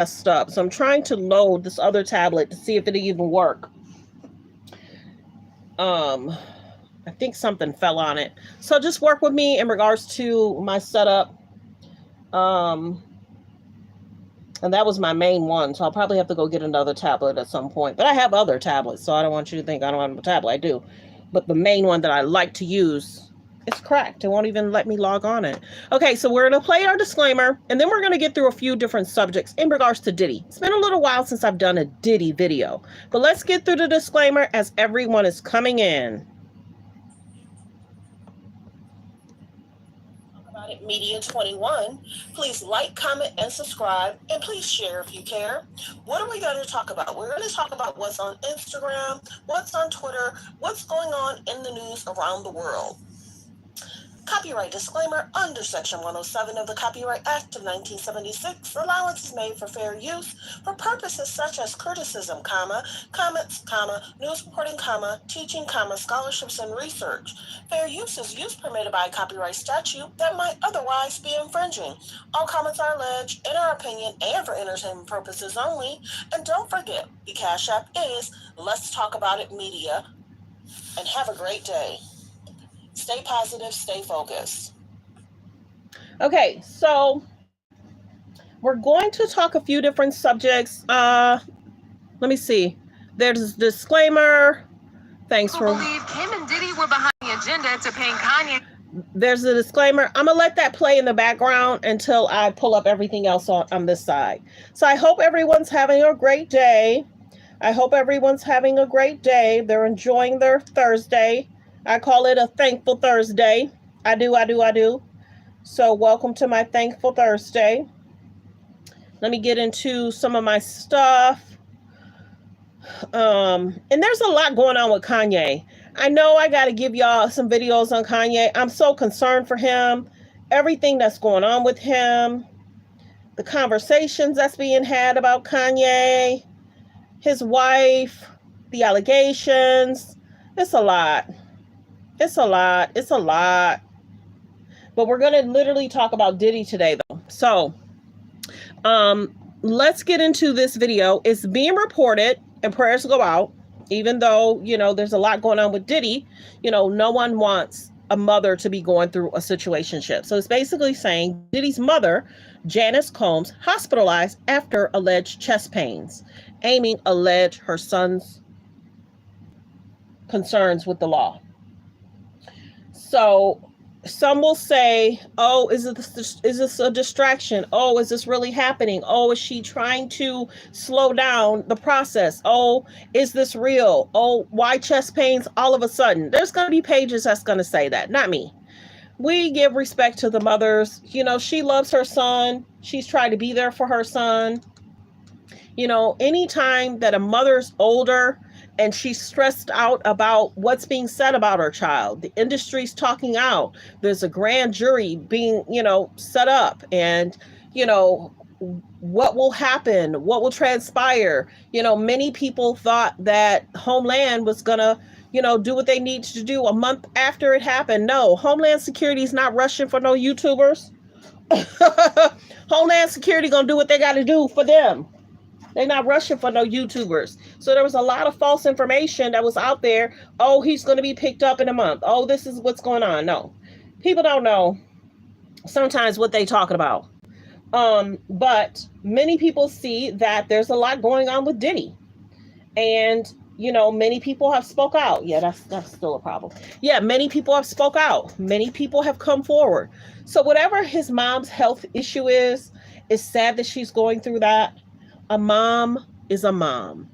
messed up. So I'm trying to load this other tablet to see if it'll even work. I think something fell on it. So just work with me in regards to my setup. And that was my main one. So I'll probably have to go get another tablet at some point. But I have other tablets, so I don't want you to think I don't have a tablet. I do. But the main one that I like to use, it's cracked. It won't even let me log on it. Okay, so we're going to play our disclaimer, and then we're going to get through a few different subjects in regards to Diddy. It's been a little while since I've done a Diddy video. But let's get through the disclaimer as everyone is coming in. Media 21. Please like, comment, and subscribe, and please share if you care. What are we going to talk about? We're going to talk about what's on Instagram, what's on Twitter, what's going on in the news around the world. Copyright disclaimer: under Section 107 of the Copyright Act of 1976, allowance is made for fair use for purposes such as criticism, comments, news reporting, teaching, scholarships, and research. Fair use is use permitted by a copyright statute that might otherwise be infringing. All comments are alleged, in our opinion, and for entertainment purposes only. And don't forget, the Cash App is Let's Talk About It Media. And have a great day. Stay positive, stay focused. Okay, so we're going to talk a few different subjects. Let me see. There's a disclaimer. Thanks for... believe Kim and Diddy were behind the agenda to paying Kanye. There's a disclaimer. I'm going to let that play in the background until I pull up everything else on this side. So I hope everyone's having a great day. I hope everyone's having a great day. They're enjoying their Thursday. I call it a thankful Thursday. I do. So welcome to my thankful Thursday. Let me get into some of my stuff. And there's a lot going on with Kanye. I know I got to give y'all some videos on Kanye. I'm so concerned for him. Everything that's going on with him. The conversations that's being had about Kanye. His wife. The allegations. It's a lot. It's a lot. But we're going to literally talk about Diddy today, though. So, let's get into this video. It's being reported, and prayers go out, even though, there's a lot going on with Diddy. No one wants a mother to be going through a situationship. So it's basically saying Diddy's mother, Janice Combs, hospitalized after alleged chest pains, allege her son's concerns with the law. So some will say, oh, is this a distraction? Oh, is this really happening? Oh, is she trying to slow down the process? Oh, is this real? Oh, why chest pains all of a sudden? There's going to be pages that's going to say that, not me. We give respect to the mothers. She loves her son. She's trying to be there for her son. Anytime that a mother's older and she's stressed out about what's being said about her child, the industry's talking out, there's a grand jury being, set up, and, what will happen, what will transpire. Many people thought that Homeland was gonna, do what they need to do a month after it happened. No, Homeland Security is not rushing for no YouTubers. Homeland Security gonna do what they got to do for them. They're not rushing for no YouTubers. So there was a lot of false information that was out there. Oh, he's going to be picked up in a month. Oh, this is what's going on. No, people don't know sometimes what they talking about. But many people see that there's a lot going on with Diddy. And, many people have spoke out. Yeah, that's still a problem. Yeah, many people have spoke out. Many people have come forward. So whatever his mom's health issue is, it's sad that she's going through that. A mom is a mom.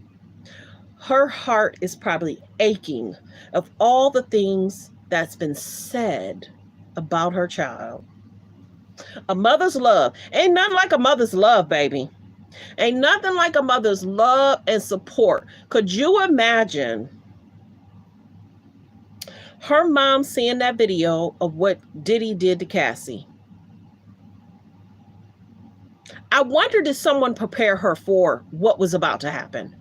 Her heart is probably aching of all the things that's been said about her child. A mother's love. Ain't nothing like a mother's love, baby. Ain't nothing like a mother's love and support. Could you imagine her mom seeing that video of what Diddy did to Cassie? I wonder, did someone prepare her for what was about to happen?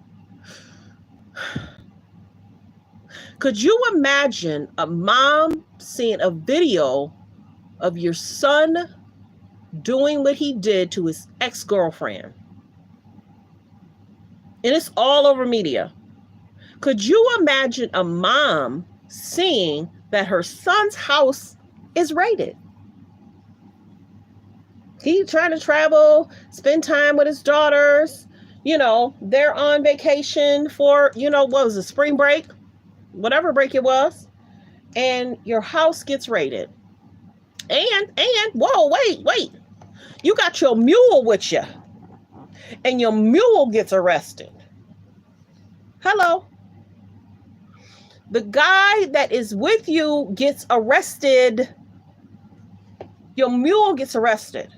Could you imagine a mom seeing a video of your son doing what he did to his ex-girlfriend? And it's all over media. Could you imagine a mom seeing that her son's house is raided? He's trying to travel, spend time with his daughters. You know, they're on vacation for, you know, what was it, spring break? Whatever break it was. And your house gets raided. And, whoa, wait. You got your mule with you. And your mule gets arrested. Hello. The guy that is with you gets arrested. Your mule gets arrested.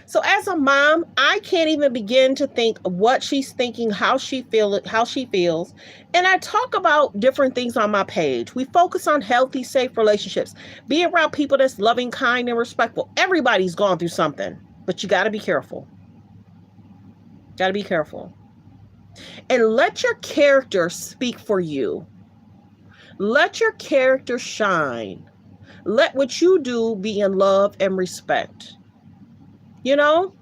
So as a mom, I can't even begin to think of what she's thinking, how she feels. And I talk about different things on my page. We focus on healthy, safe relationships. Be around people that's loving, kind, and respectful. Everybody's gone through something, but you got to be careful. Got to be careful. And let your character speak for you. Let your character shine. Let what you do be in love and respect. You know?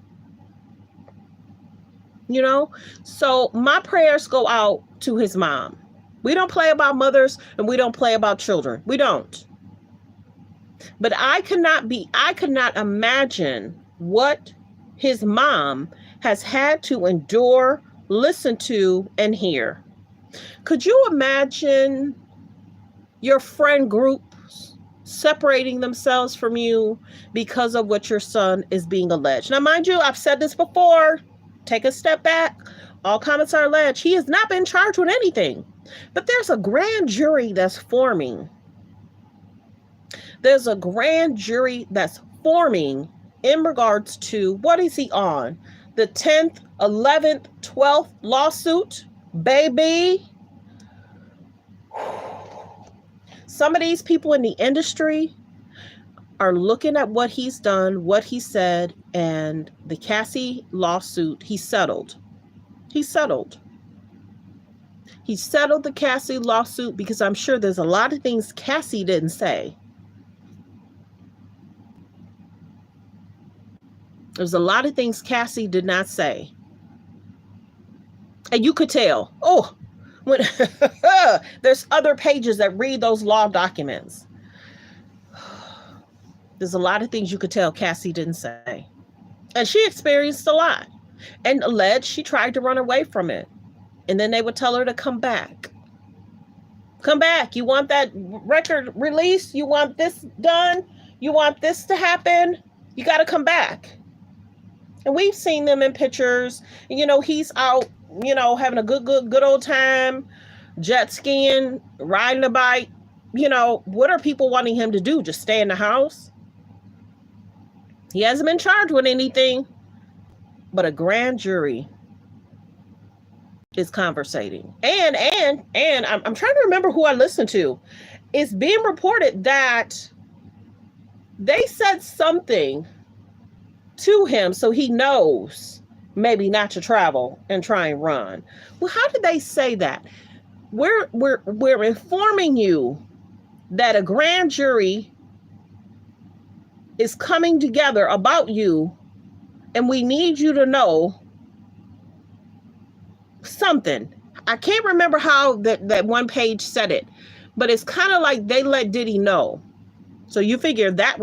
So my prayers go out to his mom. We don't play about mothers and we don't play about children. We don't. But I could not imagine what his mom has had to endure, listen to, and hear. Could you imagine your friend group separating themselves from you because of what your son is being alleged? Now, mind you, I've said this before. Take a step back. All comments are alleged. He has not been charged with anything. But there's a grand jury that's forming. There's a grand jury that's forming in regards to, what is he on? The 10th, 11th, 12th lawsuit? Baby. Some of these people in the industry are looking at what he's done, what he said, and the Cassie lawsuit, he settled. He settled the Cassie lawsuit because I'm sure there's a lot of things Cassie didn't say. There's a lot of things Cassie did not say. And you could tell. Oh, when there's other pages that read those law documents. There's a lot of things you could tell Cassie didn't say. And she experienced a lot. And alleged she tried to run away from it. And then they would tell her to come back. Come back. You want that record released? You want this done? You want this to happen? You got to come back. And we've seen them in pictures. You know, he's out, you know, having a good old time, jet skiing, riding a bike. You know, what are people wanting him to do? Just stay in the house? He hasn't been charged with anything, but a grand jury is conversating. And I'm trying to remember who I listened to. It's being reported that they said something to him so he knows maybe not to travel and try and run. Well, how did they say that? We're informing you that a grand jury is coming together about you, and we need you to know something. I can't remember how that one page said it, but it's kind of like they let Diddy know. So you figure that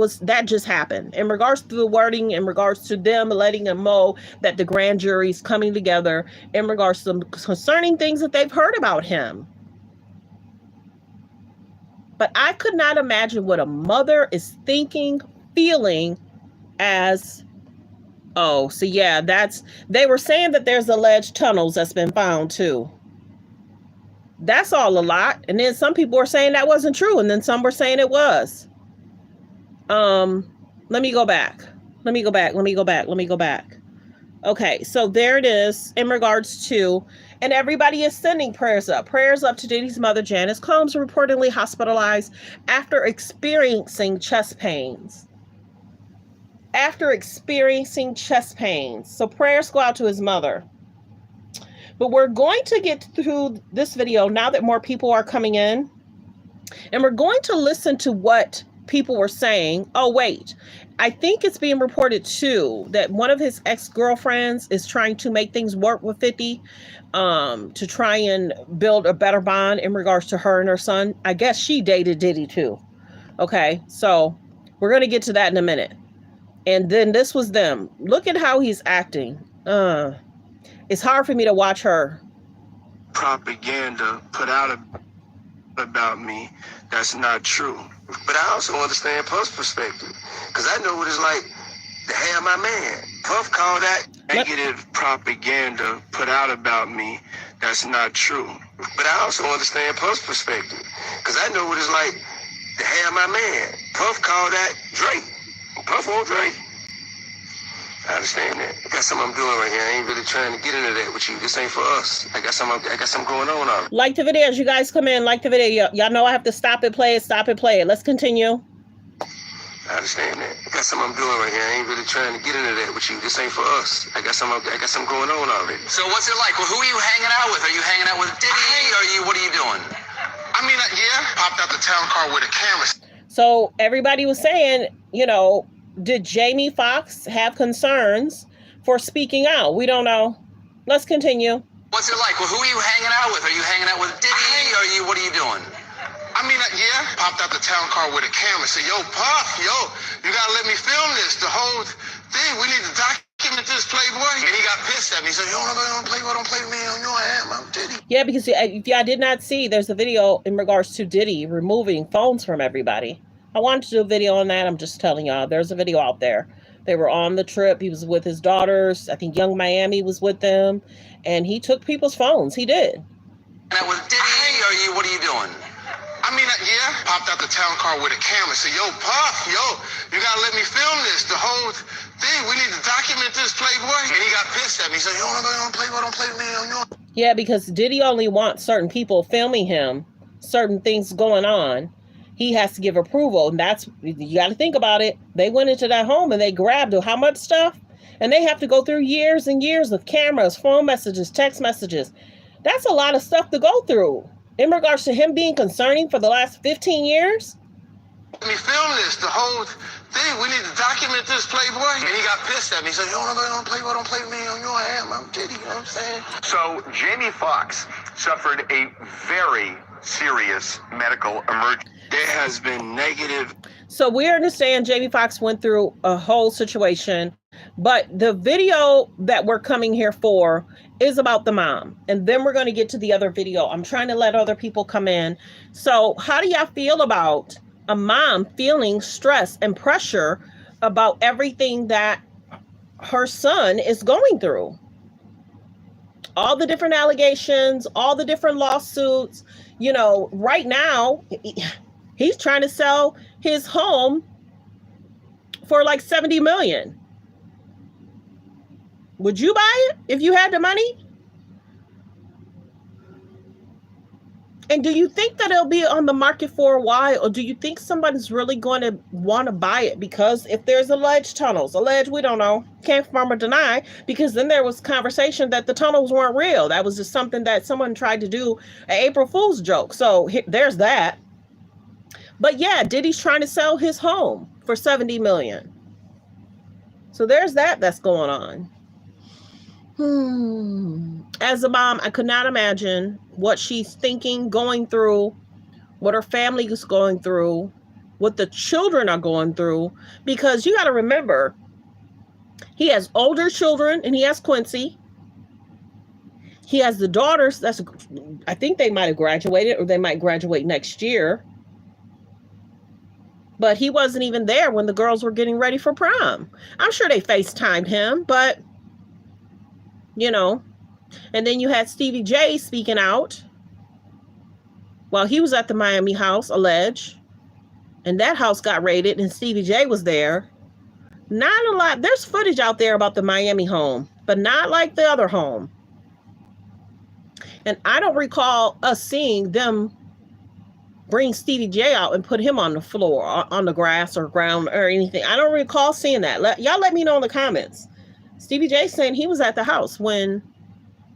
just happened in regards to the wording, in regards to them letting him know that the grand jury's coming together in regards to some concerning things that they've heard about him. But I could not imagine what a mother is thinking, feeling as, oh, so yeah, they were saying that there's alleged tunnels that's been found too. That's all a lot. And then some people were saying that wasn't true. And then some were saying it was. Let me go back. Okay, so there it is in regards to, and everybody is sending prayers up to Diddy's mother, Janice Combs, reportedly hospitalized after experiencing chest pains. So prayers go out to his mother. But we're going to get through this video now that more people are coming in. And we're going to listen to what people were saying, oh, wait, I think it's being reported too that one of his ex-girlfriends is trying to make things work with 50 to try and build a better bond in regards to her and her son. I guess she dated Diddy too. Okay, so we're going to get to that in a minute. And then this was them. Look at how he's acting. It's hard for me to watch her. Propaganda put out about me that's not true. But I also understand Puff's perspective, because I know what it's like to have my man. Puff called that negative propaganda put out about me that's not true. But I also understand Puff's perspective, because I know what it's like to have my man. Puff called that Drake. Puff on Drake. I understand that. I got something I'm doing right here. I ain't really trying to get into that with you. This ain't for us. I got something going on already. Like the video as you guys come in. Like the video. Y'all know I have to stop it, play it, stop it, play it. Let's continue. I understand that. I got something I'm doing right here. I ain't really trying to get into that with you. This ain't for us. I got something going on already. So what's it like? Well, who are you hanging out with? Are you hanging out with Diddy? What are you doing? I mean, yeah. Popped out the town car with a camera. So everybody was saying, you know, did Jamie Foxx have concerns for speaking out? We don't know. Let's continue. What's it like? Well, who are you hanging out with? Are you hanging out with Diddy? What are you doing? I mean, yeah. Popped out the town car with a camera. Said, yo, Pop, you gotta let me film this. The whole thing. We need to document this, Playboy. And he got pissed at me. He said, yo, don't play with me. You know I am. I'm Diddy. Yeah, because if y'all did not see, there's a video in regards to Diddy removing phones from everybody. I wanted to do a video on that. I'm just telling y'all, there's a video out there. They were on the trip. He was with his daughters. I think Young Miami was with them. And he took people's phones. He did. That was Diddy, what are you doing? I mean, yeah. Popped out the town car with a camera. Said, yo, Pop, you gotta let me film this. The whole thing. We need to document this, Playboy. And he got pissed at me. He said, yo, don't play with me. Yeah, because Diddy only wants certain people filming him, certain things going on. He has to give approval. And that's, you got to think about it. They went into that home and they grabbed how much stuff? And they have to go through years and years of cameras, phone messages, text messages. That's a lot of stuff to go through. In regards to him being concerning for the last 15 years. Let me film this. The whole thing. We need to document this, Playboy. And he got pissed at me. He said, yo, don't play with me. You know I am. I'm Diddy. You know what I'm saying? So Jamie Foxx suffered a very serious medical emergency. There has been negative. So we understand Jamie Foxx went through a whole situation, but the video that we're coming here for is about the mom. And then we're going to get to the other video. I'm trying to let other people come in. So how do y'all feel about a mom feeling stress and pressure about everything that her son is going through? All the different allegations, all the different lawsuits, you know, right now, he's trying to sell his home for like $70 million. Would you buy it if you had the money? And do you think that it'll be on the market for a while? Or do you think somebody's really going to want to buy it? Because if there's alleged tunnels, we don't know, can't confirm or deny, because then there was conversation that the tunnels weren't real. That was just something that someone tried to do, an April Fool's joke. So there's that. But yeah, Diddy's trying to sell his home for $70 million. So there's that's going on. As a mom, I could not imagine what she's thinking, going through, what her family is going through, what the children are going through. Because you got to remember, he has older children and he has Quincy. He has the daughters. I think they might have graduated or they might graduate next year. But he wasn't even there when the girls were getting ready for prom. I'm sure they FaceTimed him, but, you know. And then you had Stevie J speaking out while he was at the Miami house, alleged. And that house got raided and Stevie J was there. Not a lot. There's footage out there about the Miami home, but not like the other home. And I don't recall us seeing them bring Stevie J out and put him on the floor, on the grass or ground or anything. I don't recall seeing that. Y'all let me know in the comments. Stevie J saying he was at the house when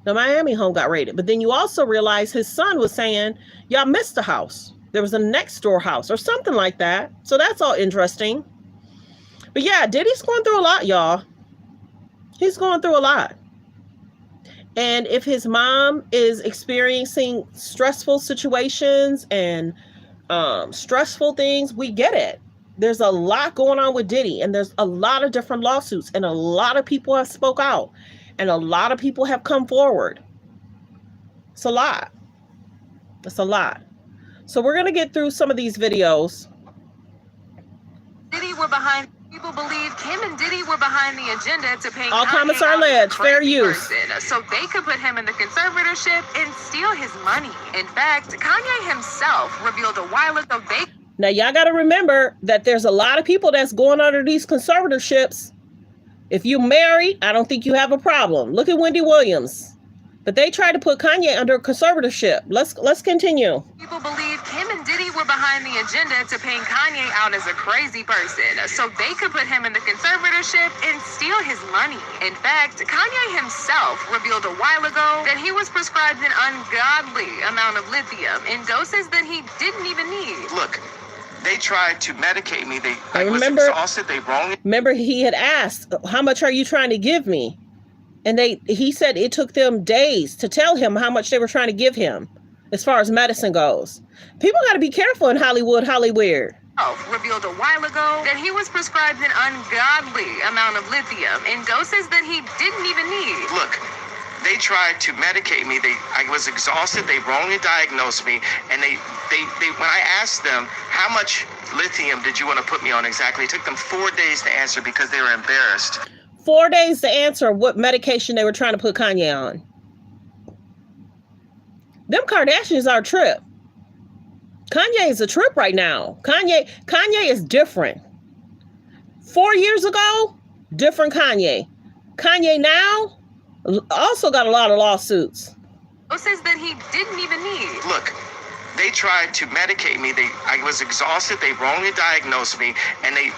the Miami home got raided. But then you also realize his son was saying, y'all missed the house. There was a next door house or something like that. So that's all interesting. But yeah, Diddy's going through a lot, y'all. He's going through a lot. And if his mom is experiencing stressful situations and stressful things, we get it. There's a lot going on with Diddy, and there's a lot of different lawsuits, and a lot of people have spoke out, and a lot of people have come forward. It's a lot. It's a lot. So we're going to get through some of these videos. Diddy were behind. People believe Kim and Diddy were behind the agenda to pay. All comments are alleged. Fair use. So they could put him in the conservatorship and steal his money. In fact, Kanye himself revealed a while ago Now, y'all got to remember that there's a lot of people that's going under these conservatorships. If you married, I don't think you have a problem. Look at Wendy Williams. But they tried to put Kanye under conservatorship. Let's continue. People believe Kim and Diddy were behind the agenda to paint Kanye out as a crazy person, so they could put him in the conservatorship and steal his money. In fact, Kanye himself revealed a while ago that he was prescribed an ungodly amount of lithium in doses that he didn't even need. Look, they tried to medicate me. I was exhausted. They wronged. Remember, he had asked, "How much are you trying to give me?" And he said it took them days to tell him how much they were trying to give him as far as medicine goes. People got to be careful in Hollywood. Revealed a while ago that he was prescribed an ungodly amount of lithium in doses that he didn't even need. Look, they tried to medicate me. I was exhausted. They wrongly diagnosed me. And they when I asked them, how much lithium did you want to put me on exactly? It took them 4 days to answer because they were embarrassed. 4 days to answer what medication they were trying to put Kanye on. Them Kardashians are a trip. Kanye is a trip right now. Kanye is different. 4 years ago, different Kanye. Kanye now also got a lot of lawsuits. Doses that he didn't even need. Look, they tried to medicate me. I was exhausted. They wrongly diagnosed me. And they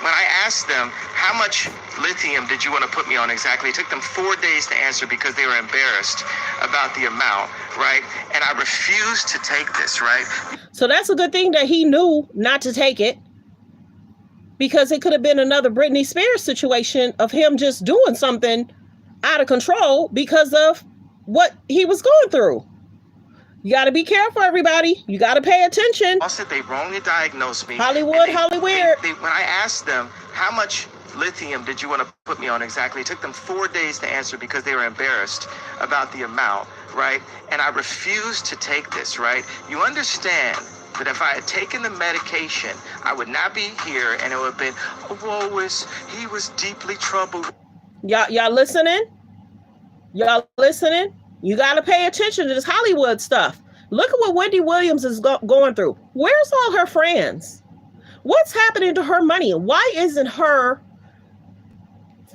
when I asked them, how much lithium did you want to put me on exactly? It took them 4 days to answer because they were embarrassed about the amount, right? And I refused to take this, right? So that's a good thing that he knew not to take it, because it could have been another Britney Spears situation of him just doing something out of control because of what he was going through. You got to be careful, everybody. You got to pay attention. Also, they wrongly diagnosed me. Hollywood. When I asked them, how much lithium did you want to put me on exactly? It took them 4 days to answer because they were embarrassed about the amount, right? And I refused to take this, right? You understand that if I had taken the medication, I would not be here, and it would have been, he was deeply troubled. Y'all listening? Y'all listening? You got to pay attention to this Hollywood stuff. Look at what Wendy Williams is going through. Where's all her friends? What's happening to her money? Why isn't her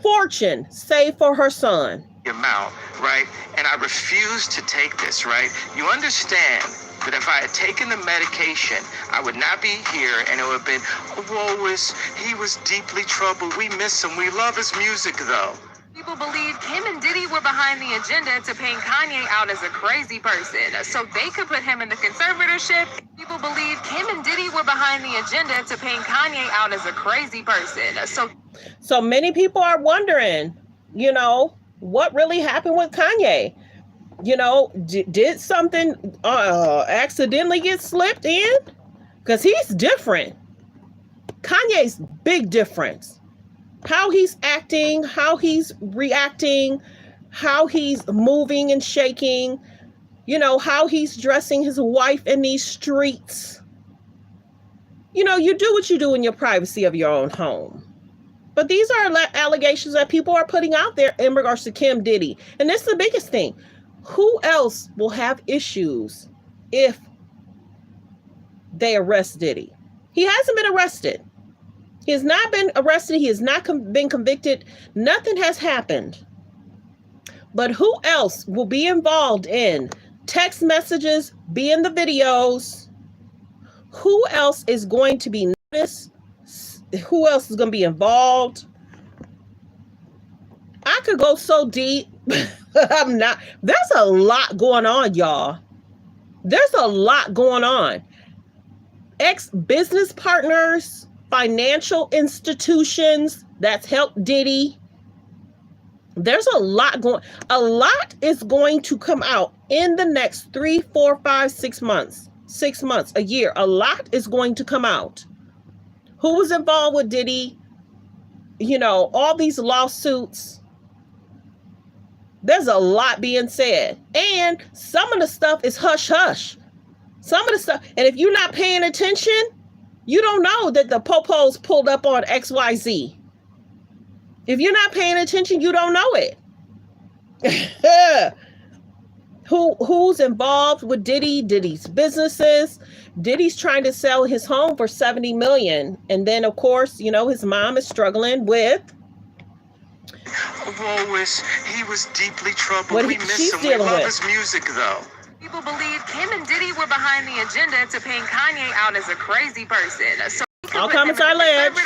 fortune saved for her son? Amount, right? And I refused to take this, right? You understand that if I had taken the medication, I would not be here, and it would have been, he was deeply troubled. We miss him. We love his music, though. People believe Kim and Diddy were behind the agenda to paint Kanye out as a crazy person, so they could put him in the conservatorship. People believe Kim and Diddy were behind the agenda to paint Kanye out as a crazy person. So many people are wondering, what really happened with Kanye? Did something accidentally get slipped in? Because he's different. Kanye's big difference. How he's acting, how he's reacting, how he's moving and shaking, how he's dressing his wife in these streets. You do what you do in your privacy of your own home. But these are allegations that people are putting out there in regards to Kim Diddy. And this is the biggest thing. Who else will have issues if they arrest Diddy? He hasn't been arrested. He has not been arrested. He has not been convicted. Nothing has happened. But who else will be involved in text messages, be in the videos? Who else is going to be noticed? Who else is going to be involved? I could go so deep. I'm not. There's a lot going on, y'all. There's a lot going on. ex-business partners, financial institutions that's helped Diddy. There's a lot is going to come out in the next 3, 4, 5, 6 months. 6 months, a year. A lot is going to come out. Who was involved with Diddy? You know, all these lawsuits. There's a lot being said. And some of the stuff is hush hush. Some of the stuff, and if you're not paying attention, you don't know that the popos pulled up on XYZ. If you're not paying attention, you don't know it. Who's involved with Diddy, Diddy's businesses. Diddy's trying to sell his home for $70 million. And then, of course, you know, his mom is struggling with. He was deeply troubled. What we miss him. We love his music, though. People believe Kim and Diddy were behind the agenda to paint Kanye out as a crazy person. So all comments are alleged.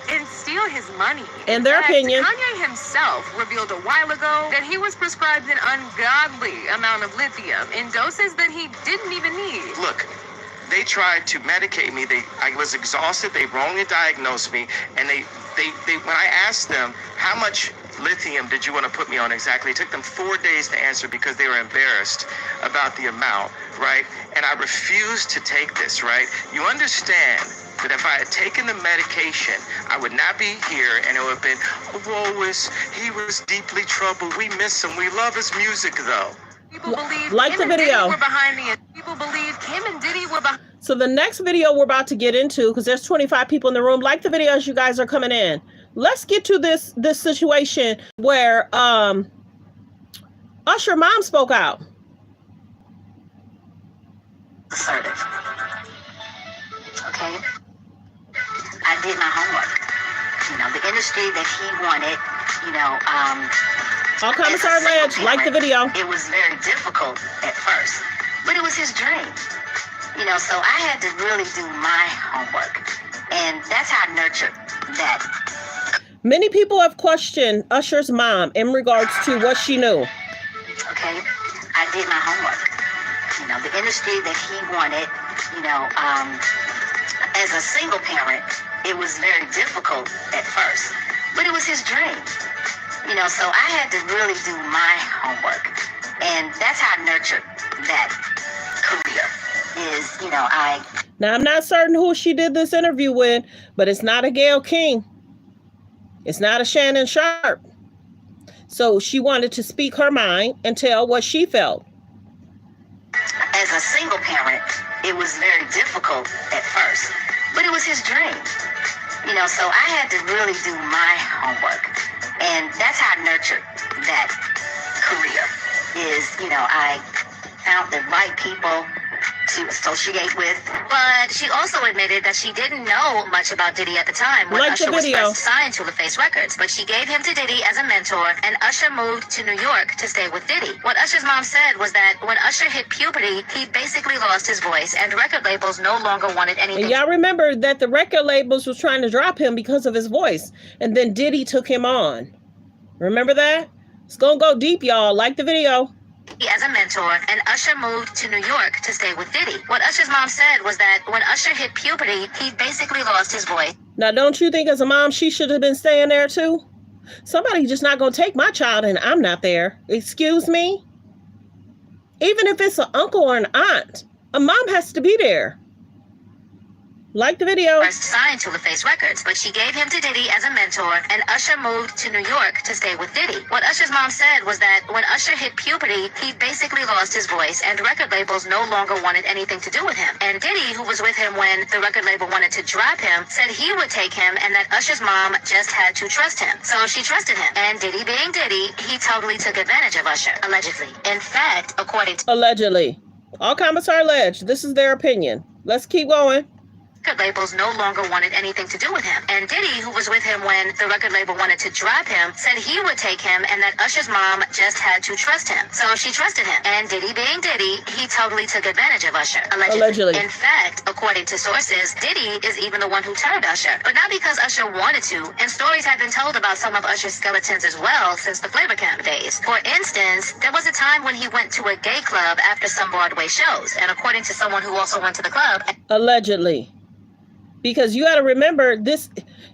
And steal his money. In their opinion. Kanye himself revealed a while ago that he was prescribed an ungodly amount of lithium in doses that he didn't even need. Look, they tried to medicate me. I was exhausted. They wrongly diagnosed me. And they when I asked them, how much lithium did you want to put me on exactly? It took them 4 days to answer because they were embarrassed about the amount, right? And I refused to take this, right? You understand that if I had taken the medication, I would not be here, and it would have been, he was deeply troubled. We miss him. We love his music, though. People believe like Kim the video. People believe Kim and Diddy were behind. So the next video we're about to get into, because there's 25 people in the room, like the video as you guys are coming in. Let's get to this situation where Usher mom spoke out. Assertive. Okay? I did my homework. You know, the industry that he wanted, you know, all comments are alleged. Like the video. It was very difficult at first, but it was his dream. You know, so I had to really do my homework. And that's how I nurtured that. Many people have questioned Usher's mom in regards to what she knew. Okay, I did my homework. You know, the industry that he wanted, you know, as a single parent, it was very difficult at first, but it was his dream. You know, so I had to really do my homework. And that's how I nurtured that career. You know, now I'm not certain who she did this interview with, but it's not a Gayle King. It's not a Shannon Sharp. So she wanted to speak her mind and tell what she felt. As a single parent, it was very difficult at first, but it was his dream. You know, so I had to really do my homework. And that's how I nurtured that career. You know, I found the right people to associate with. But she also admitted that she didn't know much about Diddy at the time when Usher was first signed to LaFace Records. But she gave him to Diddy as a mentor, and Usher moved to New York to stay with Diddy. What Usher's mom said was that when Usher hit puberty, he basically lost his voice, and record labels no longer wanted anything. And y'all remember that the record labels was trying to drop him because of his voice, and then Diddy took him on. Remember that? It's gonna go deep, y'all. Like the video. As a mentor, and Usher moved to New York to stay with Diddy. What Usher's mom said was that when Usher hit puberty, he basically lost his voice. Now, don't you think as a mom, she should have been staying there too? Somebody just not going to take my child and I'm not there. Excuse me? Even if it's an uncle or an aunt, a mom has to be there. Like the video. First signed to LaFace Records, but she gave him to Diddy as a mentor, and Usher moved to New York to stay with Diddy. What Usher's mom said was that when Usher hit puberty, he basically lost his voice, and record labels no longer wanted anything to do with him. And Diddy, who was with him when the record label wanted to drop him, said he would take him, and that Usher's mom just had to trust him. So she trusted him. And Diddy being Diddy, he totally took advantage of Usher, allegedly. In fact, according to... Allegedly. All comments are alleged. This is their opinion. Let's keep going. Record labels no longer wanted anything to do with him. And Diddy, who was with him when the record label wanted to drop him, said he would take him, and that Usher's mom just had to trust him. So she trusted him. And Diddy being Diddy, he totally took advantage of Usher, allegedly. In fact, according to sources, Diddy is even the one who turned Usher. But not because Usher wanted to, and stories have been told about some of Usher's skeletons as well since the Flavor Camp days. For instance, there was a time when he went to a gay club after some Broadway shows, and according to someone who also went to the club... Allegedly. Because you got to remember this,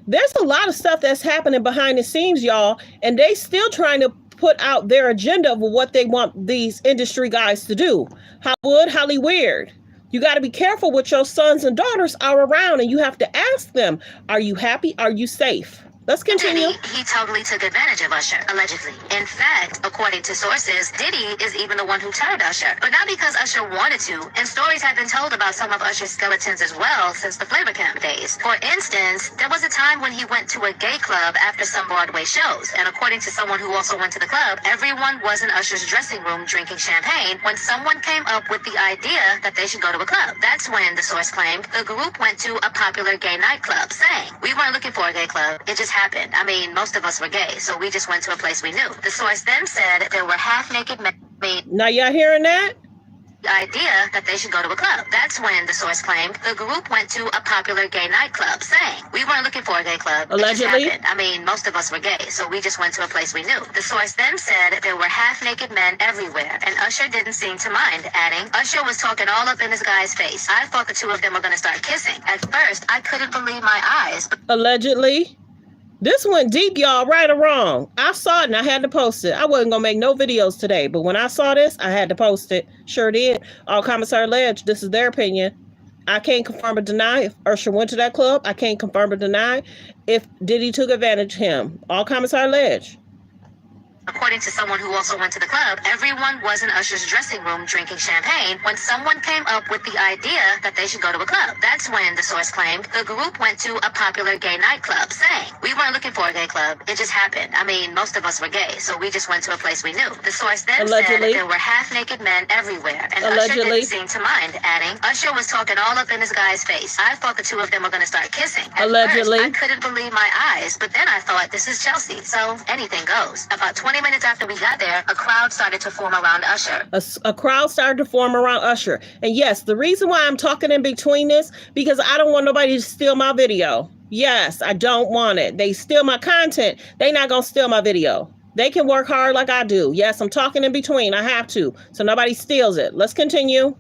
there's a lot of stuff that's happening behind the scenes, y'all, and they still trying to put out their agenda of what they want these industry guys to do. Hollywood, Hollyweird. You got to be careful what your sons and daughters are around, and you have to ask them, are you happy? Are you safe? Let's continue. Diddy, he totally took advantage of Usher, allegedly. In fact, according to sources, Diddy is even the one who turned Usher. But not because Usher wanted to, and stories have been told about some of Usher's skeletons as well since the Flavor Camp days. For instance, there was a time when he went to a gay club after some Broadway shows, and according to someone who also went to the club, everyone was in Usher's dressing room drinking champagne when someone came up with the idea that they should go to a club. That's when, the source claimed, the group went to a popular gay nightclub, saying, "We weren't looking for a gay club, it just happened. I mean, most of us were gay, so we just went to a place we knew." The source then said there were half-naked men. Now y'all hearing that? The idea that they should go to a club. That's when, the source claimed, the group went to a popular gay nightclub, saying, "We weren't looking for a gay club. Allegedly. It just happened. I mean, most of us were gay, so we just went to a place we knew." The source then said there were half-naked men everywhere, and Usher didn't seem to mind, adding, "Usher was talking all up in this guy's face. I thought the two of them were going to start kissing. At first, I couldn't believe my eyes." Allegedly. This went deep, y'all, right or wrong. I saw it and I had to post it. I wasn't going to make no videos today, but when I saw this, I had to post it. Sure did. All comments are alleged. This is their opinion. I can't confirm or deny if Usher went to that club. I can't confirm or deny if Diddy took advantage of him. All comments are alleged. According to someone who also went to the club, everyone was in Usher's dressing room drinking champagne when someone came up with the idea that they should go to a club. That's when, the source claimed, the group went to a popular gay nightclub, saying, "We weren't looking for a gay club. It just happened. I mean, most of us were gay, so we just went to a place we knew." The source then Allegedly. said there were half-naked men everywhere, and Allegedly. Usher didn't seem to mind, adding, "Usher was talking all up in this guy's face. I thought the two of them were going to start kissing. At Allegedly. first, I couldn't believe my eyes, but then I thought, this is Chelsea, so anything goes." About 20 minutes after we got there, a crowd started to form around Usher. A crowd started to form around Usher. And yes, the reason why I'm talking in between this, because I don't want nobody to steal my video. Yes, I don't want it. They steal my content. They not going to steal my video. They can work hard like I do. Yes, I'm talking in between. I have to. So nobody steals it. Let's continue.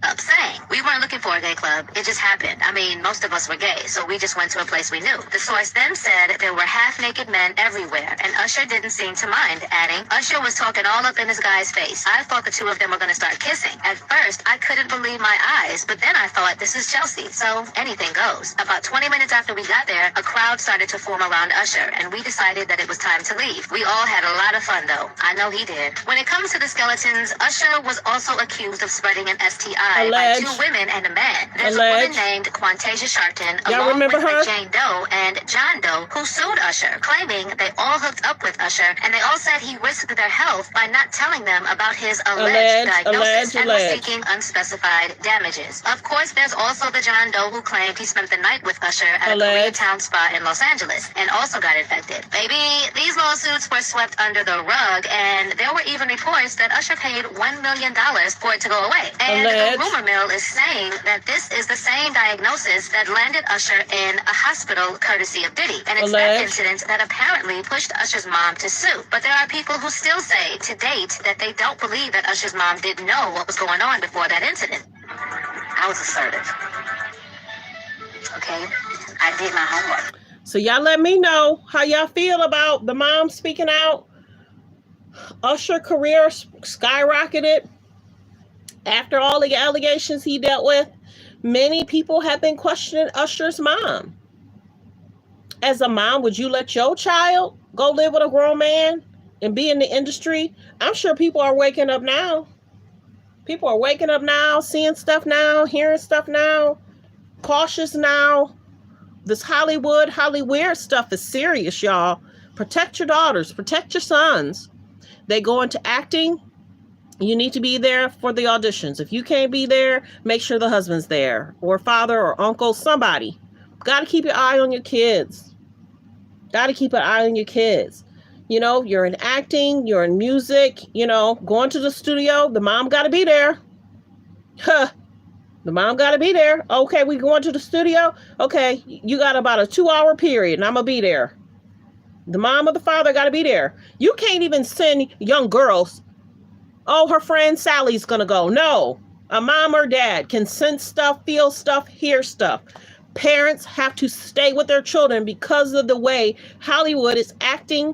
Up saying, "We weren't looking for a gay club. It just happened. I mean, most of us were gay, so we just went to a place we knew." The source then said there were half-naked men everywhere, and Usher didn't seem to mind, adding, "Usher was talking all up in this guy's face. I thought the two of them were going to start kissing. At first, I couldn't believe my eyes, but then I thought, this is Chelsea, so anything goes." About 20 minutes after we got there, a crowd started to form around Usher, and we decided that it was time to leave. We all had a lot of fun, though. I know he did. When it comes to the skeletons, Usher was also accused of spreading an STI by 2 women and a man. There's a woman named Quantasia Sharton, Y'all along remember with her? Jane Doe and John Doe, who sued Usher, claiming they all hooked up with Usher, and they all said he risked their health by not telling them about his alleged diagnosis and was seeking unspecified damages. Of course, there's also the John Doe who claimed he spent the night with Usher at a Koreatown spa in Los Angeles and also got infected. Baby, these lawsuits were swept under the rug, and there were even reports that Usher paid $1 million for it to go away. And the rumor mill is saying that this is the same diagnosis that landed Usher in a hospital courtesy of Diddy. And it's that incident that apparently pushed Usher's mom to sue. But there are people who still say to date that they don't believe that Usher's mom didn't know what was going on before that incident. I was assertive. Okay? I did my homework. So y'all let me know how y'all feel about the mom speaking out. Usher career skyrocketed. After all the allegations he dealt with, many people have been questioning Usher's mom. As a mom, would you let your child go live with a grown man and be in the industry? I'm sure people are waking up now. People are waking up now, seeing stuff now, hearing stuff now, cautious now. This Hollywood stuff is serious, y'all. Protect your daughters, protect your sons. They go into acting. You need to be there for the auditions. If you can't be there, make sure the husband's there, or father or uncle, somebody. Got to keep your eye on your kids. Got to keep an eye on your kids. You know, you're in acting, you're in music, you know, going to the studio. The mom got to be there. Huh. The mom got to be there. Okay, we going to the studio. Okay, you got about a 2-hour period, and I'm going to be there. The mom or the father got to be there. You can't even send young girls, "Oh, her friend Sally's going to go." No, a mom or dad can sense stuff, feel stuff, hear stuff. Parents have to stay with their children because of the way Hollywood is acting,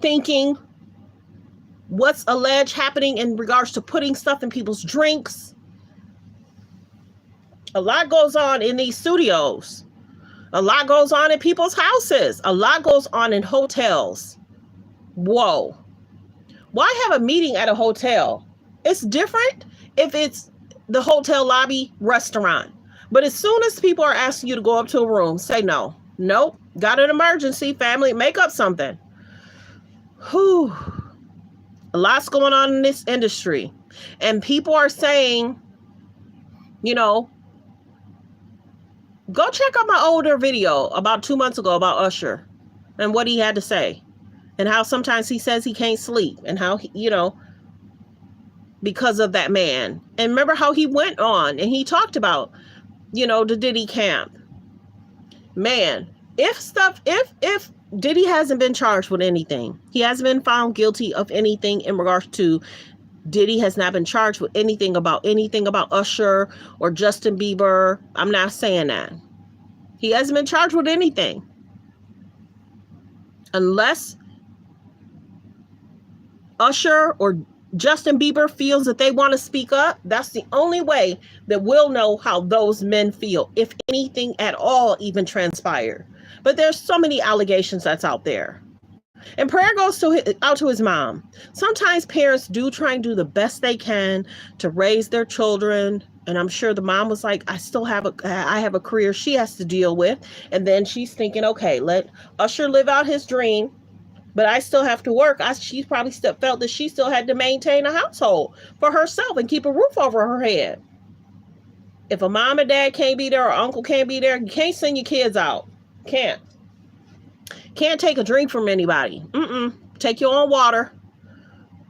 thinking, what's alleged happening in regards to putting stuff in people's drinks. A lot goes on in these studios. A lot goes on in people's houses. A lot goes on in hotels. Whoa. Why have a meeting at a hotel? It's different if it's the hotel lobby restaurant. But as soon as people are asking you to go up to a room, say no. Nope. Got an emergency, family. Make up something. Whew. A lot's going on in this industry. And people are saying, you know, go check out my older video about 2 months ago about Usher and what he had to say. And how sometimes he says he can't sleep. And how, you know, because of that man. And remember how he went on and he talked about, you know, the Diddy camp. Man, if Diddy hasn't been charged with anything, he hasn't been found guilty of anything in regards to, Diddy has not been charged with anything about Usher or Justin Bieber. I'm not saying that. He hasn't been charged with anything. Unless Usher or Justin Bieber feels that they want to speak up, that's the only way that we'll know how those men feel, if anything at all even transpired. But there's so many allegations that's out there. And prayer goes out to his mom. Sometimes parents do try and do the best they can to raise their children. And I'm sure the mom was like, I have a career she has to deal with. And then she's thinking, okay, let Usher live out his dream. But I still have to work. She probably still felt that she still had to maintain a household for herself and keep a roof over her head. If a mom and dad can't be there or uncle can't be there, you can't send your kids out. Can't take a drink from anybody. Take your own water.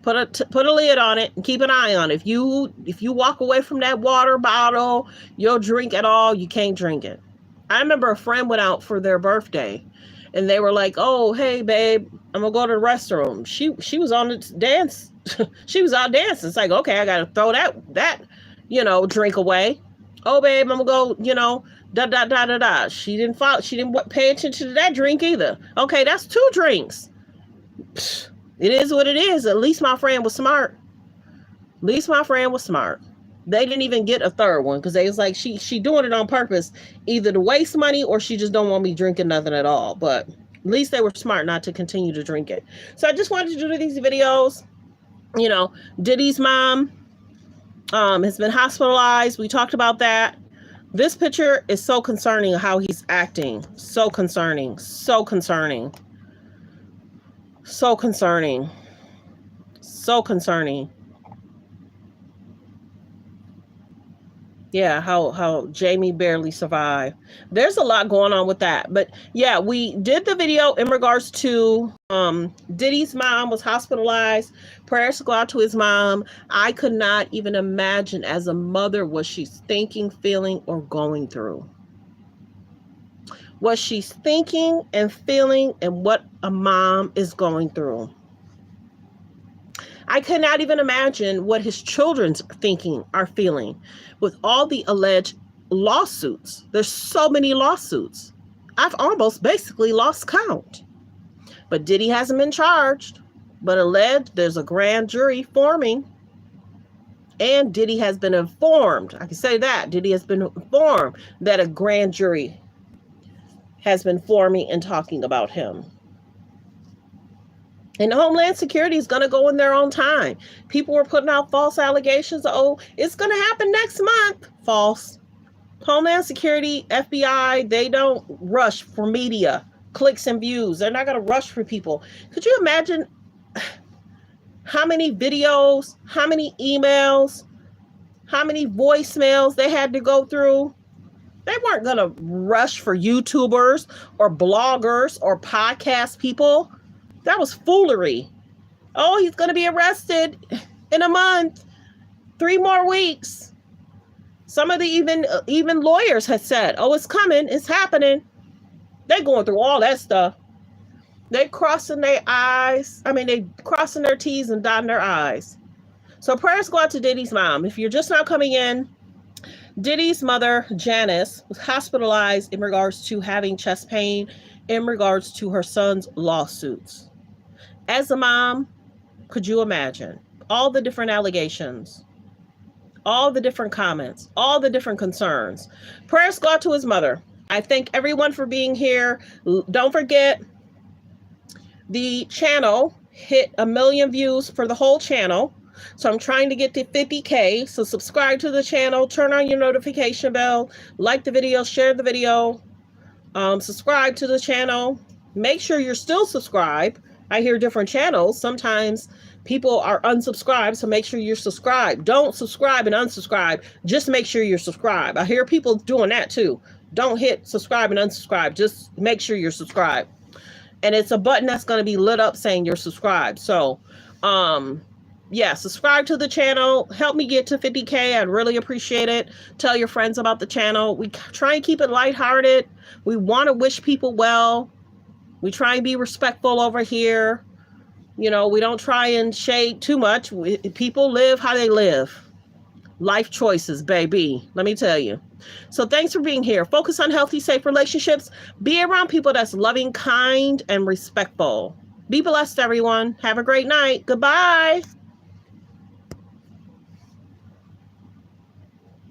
Put a lid on it and keep an eye on it. If you walk away from that water bottle, your drink at all, you can't drink it. I remember a friend went out for their birthday. And they were like, oh, hey, babe, I'm going to go to the restroom. She was on the dance. She was out dancing. It's like, okay, I got to throw that, you know, drink away. Oh, babe, I'm going to go, you know, da. She didn't pay attention to that drink either. Okay, that's 2 drinks. It is what it is. At least my friend was smart. They didn't even get a third one because they was like, she doing it on purpose, either to waste money or she just don't want me drinking nothing at all. But at least they were smart not to continue to drink it. So I just wanted to do these videos. You know, Diddy's mom has been hospitalized. We talked about that. This picture is so concerning how he's acting. So concerning. Yeah, how Jamie barely survived. There's a lot going on with that. But yeah, we did the video in regards to Diddy's mom was hospitalized. Prayers go out to his mom. I could not even imagine as a mother what she's thinking, feeling, or going through. What she's thinking and feeling and what a mom is going through. I cannot even imagine what his children's thinking are feeling with all the alleged lawsuits. There's so many lawsuits. I've almost basically lost count. But Diddy hasn't been charged, but alleged there's a grand jury forming. And Diddy has been informed. I can say that. Diddy has been informed that a grand jury has been forming and talking about him. And Homeland Security is going to go in their own time. People were putting out false allegations. Oh, it's going to happen next month. False. Homeland Security, FBI, they don't rush for media, clicks and views. They're not going to rush for people. Could you imagine how many videos, how many emails, how many voicemails they had to go through? They weren't going to rush for YouTubers or bloggers or podcast people. That was foolery. Oh, he's going to be arrested in a month, 3 more weeks. Some of the even lawyers had said, oh, it's coming, it's happening. They're going through all that stuff. They crossing their eyes. They crossing their T's and dotting their I's. So prayers go out to Diddy's mom. If you're just now coming in, Diddy's mother, Janice, was hospitalized in regards to having chest pain in regards to her son's lawsuits. As a mom, could you imagine all the different allegations, all the different comments, all the different concerns? Prayers go out to his mother. I thank everyone for being here. Don't forget, the channel hit 1 million views for the whole channel. So I'm trying to get to 50K. So subscribe to the channel, turn on your notification bell, like the video, share the video, subscribe to the channel. Make sure you're still subscribed. I hear different channels. Sometimes people are unsubscribed, so make sure you're subscribed. Don't subscribe and unsubscribe. Just make sure you're subscribed. I hear people doing that too. Don't hit subscribe and unsubscribe. Just make sure you're subscribed. And it's a button that's going to be lit up saying you're subscribed. So, yeah, subscribe to the channel. Help me get to 50K. I'd really appreciate it. Tell your friends about the channel. We try and keep it lighthearted. We want to wish people well. We try and be respectful over here. You know, we don't try and shade too much. People live how they live. Life choices, baby. Let me tell you. So thanks for being here. Focus on healthy, safe relationships. Be around people that's loving, kind, and respectful. Be blessed, everyone. Have a great night. Goodbye.